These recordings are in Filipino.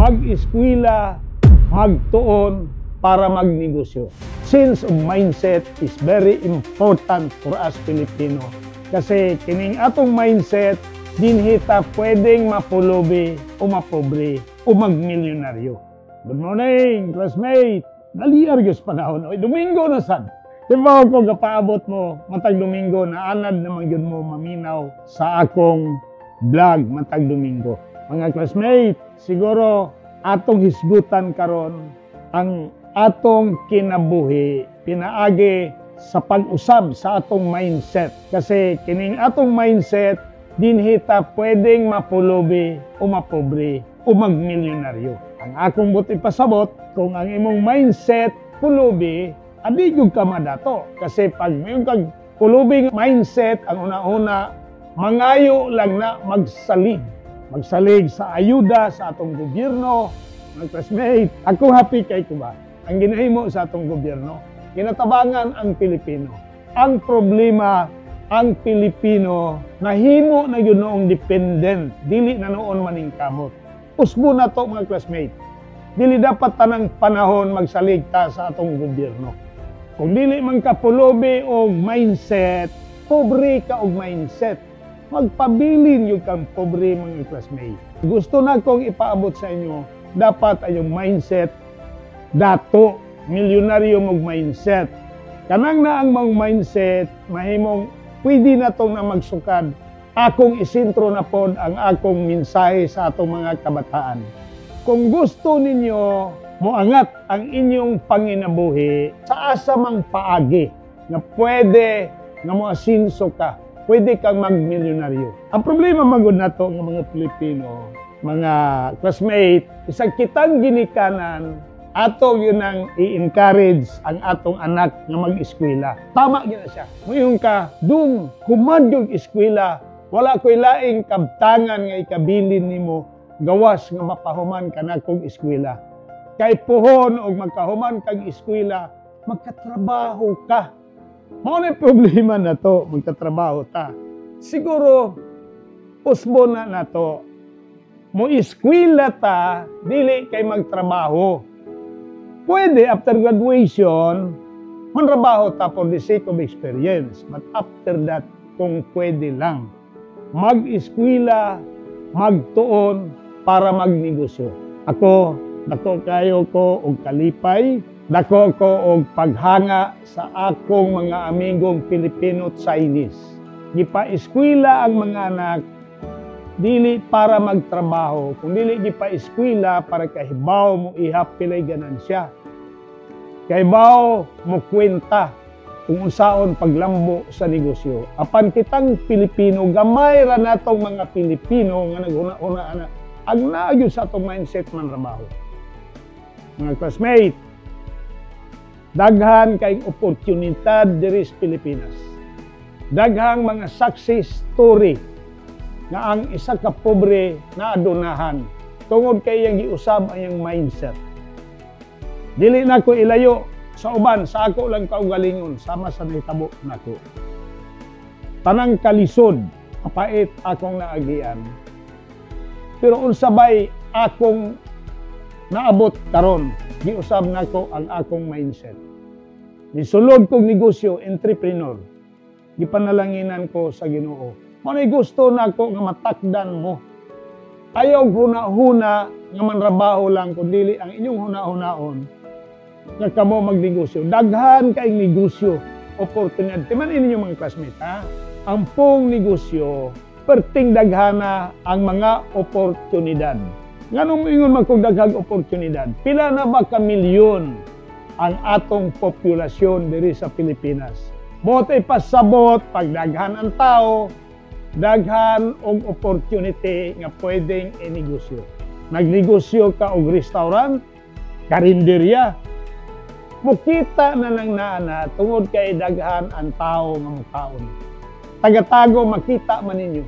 mag-eskwela, magtuon para magnegosyo. Sense of mindset is very important for us Filipino. Kasi kining atong mindset, dinhita pwedeng mapulubi o mapobre o magmilyonaryo. Good morning, classmate! Naliar yung panahon. Oy, Domingo na sad. Diba kung kapaabot mo, matag Domingo, naanad naman yun mo maminaw sa akong vlog matag Domingo. Mga classmate, siguro atong hisgutan karon ang atong kinabuhi pinaagi sa pag-usab sa atong mindset. Kasi kining atong mindset, dinhita pwedeng mapulubi o mapobre o magmilyonaryo. Ang akong buti pasabot, kung ang imong mindset pulubi, adi gyud ka madato. Kasi pag mayroon kag pulubing mindset, ang una-una, mangayo lang na magsalig. Magsalig sa ayuda sa atong gobyerno. Mga classmate, ako happy kay ko ba? Ang ginahimo sa atong gobyerno, kinatabangan ang Pilipino. Ang problema, ang Pilipino, nahimo na yun noong dependent, dili na noon maning kamot. Usbo na to mga classmate. Dili dapat tanang panahon magsaligta sa atong gobyerno. Kung dili man ka pulobi og mindset, pobre ka og mindset. Magpabilin yung kang pobre mga classmate. Gusto na kong ipaabot sa inyo, dapat ay yung mindset dato, milyonaryo mong mindset. Kanang na ang mong mindset, mahimong pwede na itong na magsukad. Akong isintro na pod ang akong mensahe sa atong mga kabataan. Kung gusto ninyo moangat ang inyong panginabuhi sa asa mang paagi na pwede nga moasinso ka, pwede kang magmilyonaryo. Ang problema magud nato ng mga Pilipino, mga classmate, isang kitang ginikanan, ato yun ang i-encourage ang atong anak na mag-eskwela. Tama yun na siya. Ngayon ka, dung, humad yung eskwela, wala ko'y laing kabtangan nga ikabilin nimo, gawas nga mapahuman ka na kong eskwela. Kay puhon o magkahuman kang eskwela, magkatrabaho ka. Mao na problema na to, magkatrabaho ta. Siguro, usbo na to. Mo eskwela ta, dili kay magtrabaho. Pwede, after graduation, manrabaho ta for the sake of experience. But after that, kung pwede lang, mag-eskwela, magtuon para magnegosyo. Ako, dako kayo ko og kalipay, dako ko og paghanga sa akong mga amigong Pilipino at Chinese. Gipa-eskwela ang mga anak, dili para magtrabaho, kung dili gipa-eskwela para kahibaw mo ihap pilay ganansya. Kahibaw mo kwenta kung unsaon paglambo sa negosyo. Apan kitang Pilipino, gamay ra natong mga Pilipino nga naghuna-una ang naagyo sa atong mindset man trabaho. Mga classmate, daghan kayong oportunidad diri sa Pilipinas. Daghang mga success story nga ang isa ka pobre na adunahan tungod kay iyang giusab ang iyang mindset. Dili na ko ilayo sa uban, sa ako lang kaugalingon, sama sa nahitabo nako. Tanang kalisod, kapait akong naagian. Pero unsabay akong naabot karon, giusab nako ang akong mindset. Nisulod kong negosyo, entrepreneur. Gipanalanginan ko sa Ginoo. Manay gusto nako nga matakdan mo. Ayaw huna-huna nga manrabaho lang kundi ang inyong huna-hunaon nga kamo magnegosyo. Daghan kaayong negosyo, oportunidad. Timan ninyo mga classmates, ha? Ang pong negosyo, perting daghana ang mga oportunidad. Nganong ingon man kung daghang oportunidad? Pila na ba ka milyon ang atong populasyon diri sa Pilipinas? Botay pasabot, pag daghan ang tao, daghan og opportunity nga pwedeng inegosyo. Nagnegosyo ka og restaurant, karinderya, mukita na lang naana tungod kay daghan ang tao nga mukaon. Taga-tago makita man ninyo.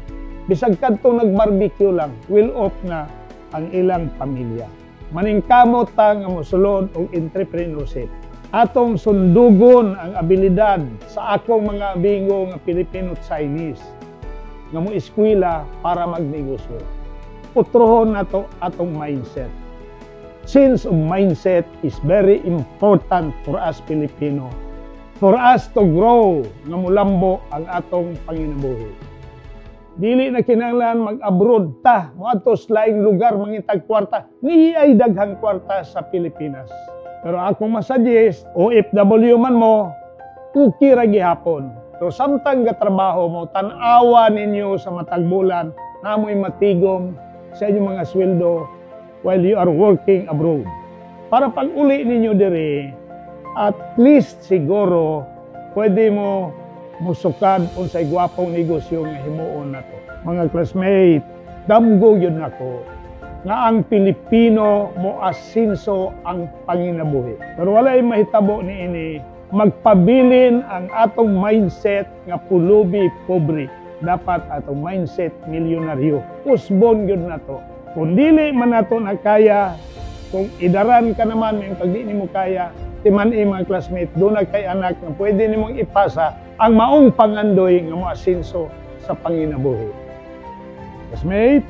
Bisag kadto nag-barbecue lang, will off na ang ilang pamilya. Maningkamot ta nga mosulod og entrepreneurship. Atong sundugon ang abilidad sa akong mga amigo nga Pilipino at Chinese nga mo eskwela para magnegosyo. Utrohon na to atong mindset. change of mindset is very important for us Filipino. For us to grow nga mulambo ang atong panginabuhi. Dili na kinahanglan mag-abroad ta, moadto sa laing lugar mangitag kwarta. Ni ay daghang kwarta sa Pilipinas. Pero akong masuggest, OFW man mo, okay ra gihapon. So samtang gatrabaho mo, tan-awa ninyo sa matag bulan, namoy matigom sa inyong mga sweldo while you are working abroad. Para pag uli ninyo diri, at least siguro pwede mo musukad unsay gwapong negosyo nga himuon nato. Mga classmate, damgo yun nako nga ang Pilipino mo asinso ang panginabuhi. Pero walay mahitabo ni ini magpabilin ang atong mindset nga pulubi pobre. Dapat atong mindset milyonaryo. Usbon yun nato. Kung dili man nato na kaya, kung idaran ka naman yung pag di mo kaya, timan mga classmate, doon na kay anak na pwede nimong ipasa ang maong pangandoy nga mo asinso sa panginabuhi. Classmate,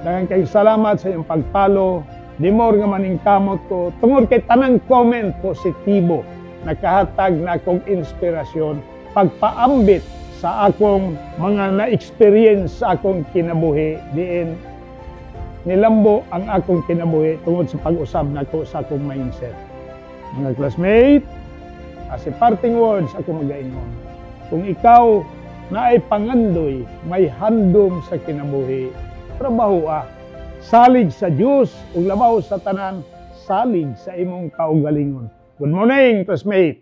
daghang kay salamat sa iyong pagpalo. Di more nga maning kamot ko. Tungod kay tanang comment positibo, nakahatag na akong inspirasyon, pagpaambit sa akong mga na-experience sa akong kinabuhi, diin nilambo ang akong kinabuhi tungod sa pag-usab nako sa akong mindset. Mga classmate, as a parting words ako magaingon. Kung ikaw na ay pangandoy, may handom sa kinabuhi, trabaho salig sa Dios ug labaw sa tanan, salig sa imong kaugalingon. Good morning, classmate.